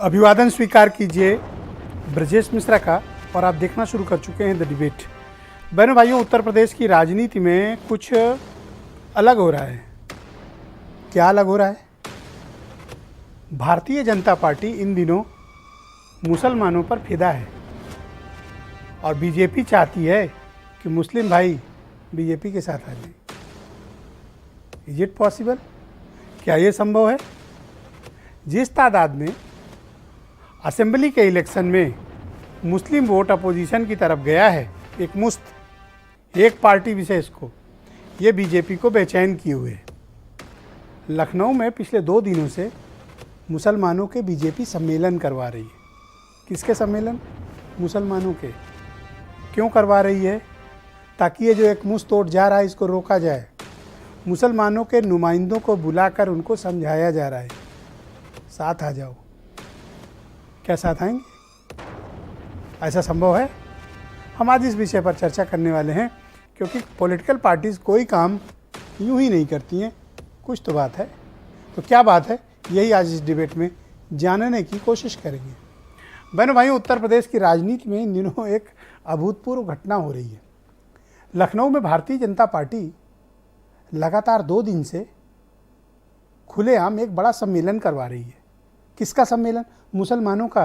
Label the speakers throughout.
Speaker 1: अभिवादन स्वीकार कीजिए ब्रजेश मिश्रा का। और आप देखना शुरू कर चुके हैं द डिबेट। बहनों भाइयों, उत्तर प्रदेश की राजनीति में कुछ अलग हो रहा है। क्या अलग हो रहा है? भारतीय जनता पार्टी इन दिनों मुसलमानों पर फिदा है और बीजेपी चाहती है कि मुस्लिम भाई बीजेपी के साथ आ जाएं। Is it possible? क्या ये संभव है? जिस तादाद में असेंबली के इलेक्शन में मुस्लिम वोट अपोजिशन की तरफ गया है, एक मुश्त एक पार्टी विशेष को, ये बीजेपी को बेचैन किए हुए है। लखनऊ में पिछले 2 दिनों से मुसलमानों के बीजेपी सम्मेलन करवा रही है। किसके सम्मेलन? मुसलमानों के। क्यों करवा रही है? ताकि ये जो एक मुश्त वोट जा रहा है इसको रोका जाए। मुसलमानों के नुमाइंदों को बुलाकर उनको समझाया जा रहा है, साथ आ जाओ। क्या साथ आएंगे? ऐसा संभव है? हम आज इस विषय पर चर्चा करने वाले हैं, क्योंकि पॉलिटिकल पार्टीज़ कोई काम यूं ही नहीं करती हैं, कुछ तो बात है। तो क्या बात है, यही आज इस डिबेट में जानने की कोशिश करेंगे। बहनों भाइयों, उत्तर प्रदेश की राजनीति में इन दिनों एक अभूतपूर्व घटना हो रही है। लखनऊ में भारतीय जनता पार्टी लगातार 2 दिन से खुलेआम एक बड़ा सम्मेलन करवा रही है। किसका सम्मेलन? मुसलमानों का।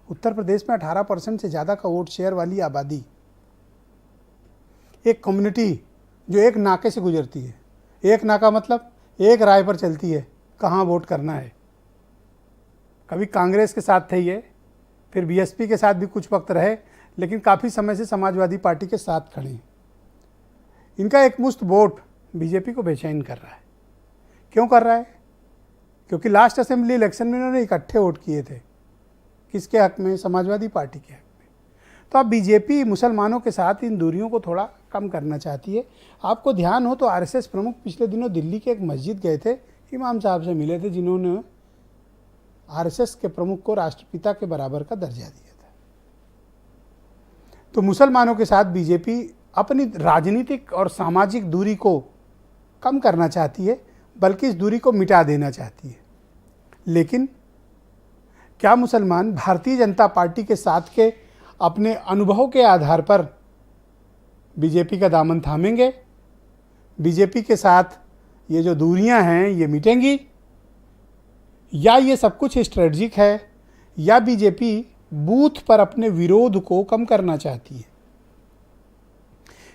Speaker 1: उत्तर प्रदेश में 18% से ज़्यादा का वोट शेयर वाली आबादी, एक कम्युनिटी जो एक नाके से गुजरती है। एक नाका मतलब एक राय पर चलती है कहाँ वोट करना है। कभी कांग्रेस के साथ थे ये, फिर बीएसपी के साथ भी कुछ वक्त रहे, लेकिन काफ़ी समय से समाजवादी पार्टी के साथ खड़े हैं। इनका एक मुश्त वोट बीजेपी को बेचैन कर रहा है। क्यों कर रहा है? क्योंकि लास्ट असेंबली इलेक्शन में इन्होंने इकट्ठे वोट किए थे। किसके हक में? समाजवादी पार्टी के हक में। तो अब बीजेपी मुसलमानों के साथ इन दूरियों को थोड़ा कम करना चाहती है। आपको ध्यान हो तो आरएसएस प्रमुख पिछले दिनों दिल्ली के एक मस्जिद गए थे, इमाम साहब से मिले थे, जिन्होंने आरएसएस के प्रमुख को राष्ट्रपिता के बराबर का दर्जा दिया था। तो मुसलमानों के साथ बीजेपी अपनी राजनीतिक और सामाजिक दूरी को कम करना चाहती है, बल्कि इस दूरी को मिटा देना चाहती है। लेकिन क्या मुसलमान भारतीय जनता पार्टी के साथ के अपने अनुभव के आधार पर बीजेपी का दामन थामेंगे? बीजेपी के साथ ये जो दूरियां हैं ये मिटेंगी, या ये सब कुछ स्ट्रेटजिक है, या बीजेपी बूथ पर अपने विरोध को कम करना चाहती है?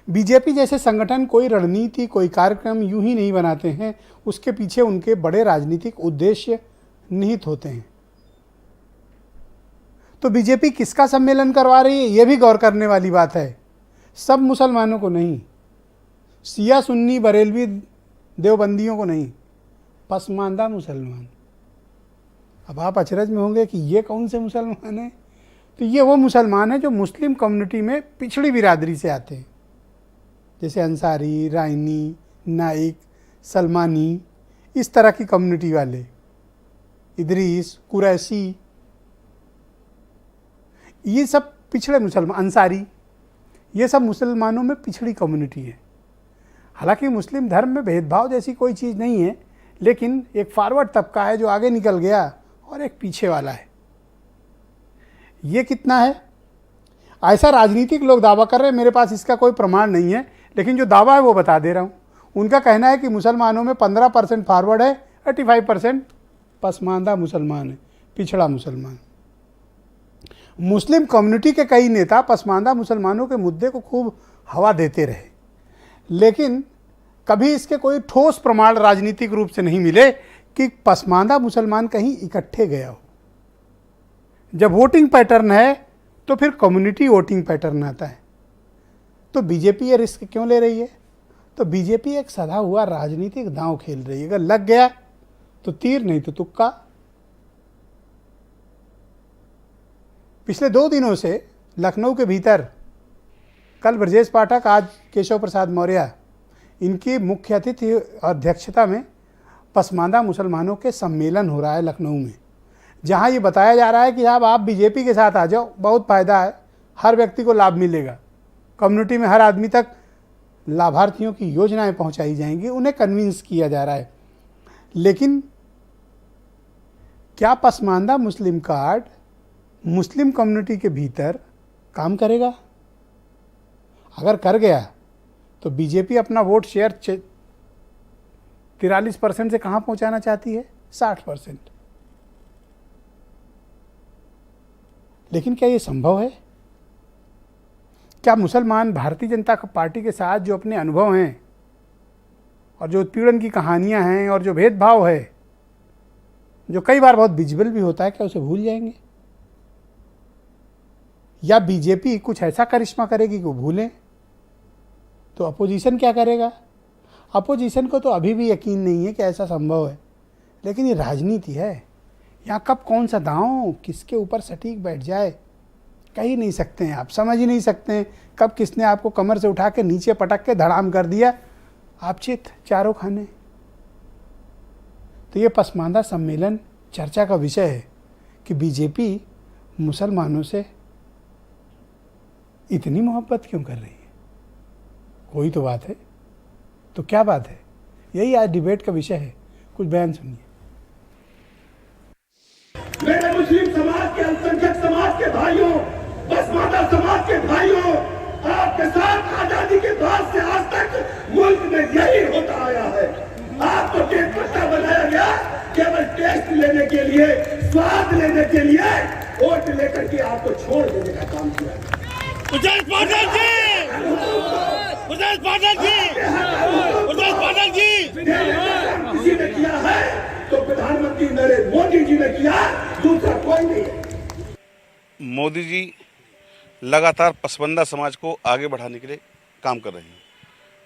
Speaker 1: बीजेपी जैसे संगठन कोई रणनीति, कोई कार्यक्रम यूं ही नहीं बनाते हैं, उसके पीछे उनके बड़े राजनीतिक उद्देश्य निहित होते हैं। तो बीजेपी किसका सम्मेलन करवा रही है, यह भी गौर करने वाली बात है। सब मुसलमानों को नहीं, शिया सुन्नी बरेलवी देवबंदियों को नहीं, पसमानदा मुसलमान। अब आप अचरज में होंगे कि ये कौन से मुसलमान हैं? तो ये वो मुसलमान हैं जो मुस्लिम कम्युनिटी में पिछड़ी बिरादरी से आते हैं, जैसे अंसारी, राइनी, नाइक, सलमानी, इस तरह की कम्युनिटी वाले, इदरीस, कुरैशी, ये सब पिछड़े मुसलमान, अंसारी, ये सब मुसलमानों में पिछड़ी कम्युनिटी है। हालांकि मुस्लिम धर्म में भेदभाव जैसी कोई चीज़ नहीं है, लेकिन एक फॉरवर्ड तबका है जो आगे निकल गया और एक पीछे वाला है। ये कितना है? ऐसा राजनीतिक लोग दावा कर रहे हैं, मेरे पास इसका कोई प्रमाण नहीं है, लेकिन जो दावा है वो बता दे रहा हूँ। उनका कहना है कि मुसलमानों में 15% फॉरवर्ड है, 85% पसमानदा मुसलमान है, पिछड़ा मुसलमान। मुस्लिम कम्युनिटी के कई नेता पसमानदा मुसलमानों के मुद्दे को खूब हवा देते रहे, लेकिन कभी इसके कोई ठोस प्रमाण राजनीतिक रूप से नहीं मिले कि पसमानदा मुसलमान कहीं इकट्ठे गया हो। जब वोटिंग पैटर्न है तो फिर कम्युनिटी वोटिंग पैटर्न आता है। तो बीजेपी ये रिस्क क्यों ले रही है? तो बीजेपी एक सधा हुआ राजनीतिक दांव खेल रही है। अगर लग गया तो तीर, नहीं तो तुक्का। पिछले 2 दिनों से लखनऊ के भीतर, कल ब्रजेश पाठक, आज केशव प्रसाद मौर्य, इनकी मुख्य अतिथि अध्यक्षता में पसमानदा मुसलमानों के सम्मेलन हो रहा है लखनऊ में, जहां ये बताया जा रहा है कि साहब आप बीजेपी के साथ आ जाओ, बहुत फ़ायदा है, हर व्यक्ति को लाभ मिलेगा, कम्युनिटी में हर आदमी तक लाभार्थियों की योजनाएं पहुंचाई जाएंगी, उन्हें कन्विंस किया जा रहा है। लेकिन क्या पसमानदा मुस्लिम कार्ड मुस्लिम कम्युनिटी के भीतर काम करेगा? अगर कर गया तो बीजेपी अपना वोट शेयर 43% से कहां पहुंचाना चाहती है? 60%। लेकिन क्या ये संभव है? क्या मुसलमान भारतीय जनता पार्टी के साथ जो अपने अनुभव हैं और जो उत्पीड़न की कहानियां हैं और जो भेदभाव है, जो कई बार बहुत विजिबल भी होता है, क्या उसे भूल जाएंगे? या बीजेपी कुछ ऐसा करिश्मा करेगी कि वो भूलें? तो अपोजिशन क्या करेगा? अपोजिशन को तो अभी भी यकीन नहीं है कि ऐसा संभव है, लेकिन ये राजनीति है। यहाँ कब कौन सा दांव किसके ऊपर सटीक बैठ जाए कह ही नहीं सकते हैं, आप समझ ही नहीं सकते हैं। कब किसने आपको कमर से उठा के नीचे पटक के धड़ाम कर दिया, आप चित चारों खाने। तो ये पसमानदा सम्मेलन चर्चा का विषय है कि बीजेपी मुसलमानों से इतनी मोहब्बत क्यों कर रही है? कोई तो बात है। तो क्या बात है? यही आज डिबेट का विषय है। कुछ बयान सुनिए।
Speaker 2: मेरे मुस्लिम समाज के, अल्पसंख्यक समाज के भाइयों, पसमानदा समाज के भाइयों, आपके साथ आजादी के बाद से आज तक मुल्क में यही होता आया है। आपको टेस्ट पट्टा बनाया गया केवल टेस्ट लेने के लिए, स्वाद लेने के लिए, वोट लेकर के आपको छोड़ देने का काम किया।
Speaker 3: उदय पाटिल जी, उदय पाटिल जी, उदय पाटिल जी,
Speaker 2: किसी ने किया है तो प्रधानमंत्री नरेंद्र मोदी जी ने किया, दूसरा कोई नहीं।
Speaker 4: मोदी जी लगातार पसमानदा समाज को आगे बढ़ाने के लिए काम कर रहे हैं।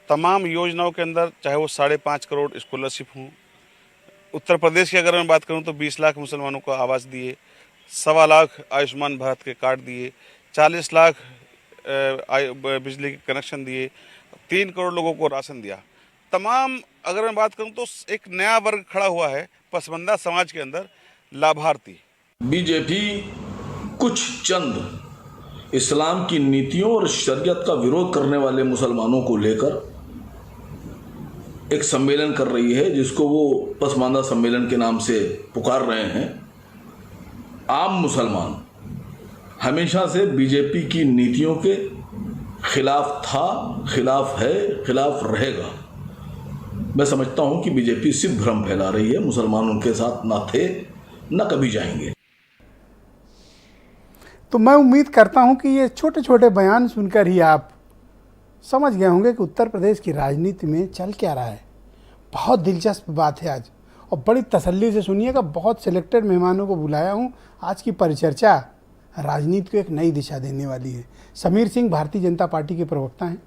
Speaker 4: तमाम योजनाओं के अंदर, चाहे वो 5.5 करोड़ स्कॉलरशिप हों, उत्तर प्रदेश की अगर मैं बात करूं तो 20 लाख मुसलमानों को आवास दिए, 1.25 लाख आयुष्मान भारत के कार्ड दिए, 40 लाख बिजली के कनेक्शन दिए, 3 करोड़ लोगों को राशन दिया। तमाम अगर मैं बात करूं तो एक नया वर्ग खड़ा हुआ है पसमानदा समाज के अंदर, लाभार्थी।
Speaker 5: बीजेपी कुछ चंद इस्लाम की नीतियों और शरीयत का विरोध करने वाले मुसलमानों को लेकर एक सम्मेलन कर रही है, जिसको वो पसमानदा सम्मेलन के नाम से पुकार रहे हैं। आम मुसलमान हमेशा से बीजेपी की नीतियों के खिलाफ था, खिलाफ है, खिलाफ रहेगा। मैं समझता हूं कि बीजेपी सिर्फ भ्रम फैला रही है। मुसलमान उनके साथ ना थे, ना कभी जाएंगे।
Speaker 1: तो मैं उम्मीद करता हूं कि ये छोटे छोटे बयान सुनकर ही आप समझ गए होंगे कि उत्तर प्रदेश की राजनीति में चल क्या रहा है। बहुत दिलचस्प बात है आज, और बड़ी तसल्ली से सुनिएगा। बहुत सिलेक्टेड मेहमानों को बुलाया हूं। आज की परिचर्चा राजनीति को एक नई दिशा देने वाली है। समीर सिंह भारतीय जनता पार्टी के प्रवक्ता हैं।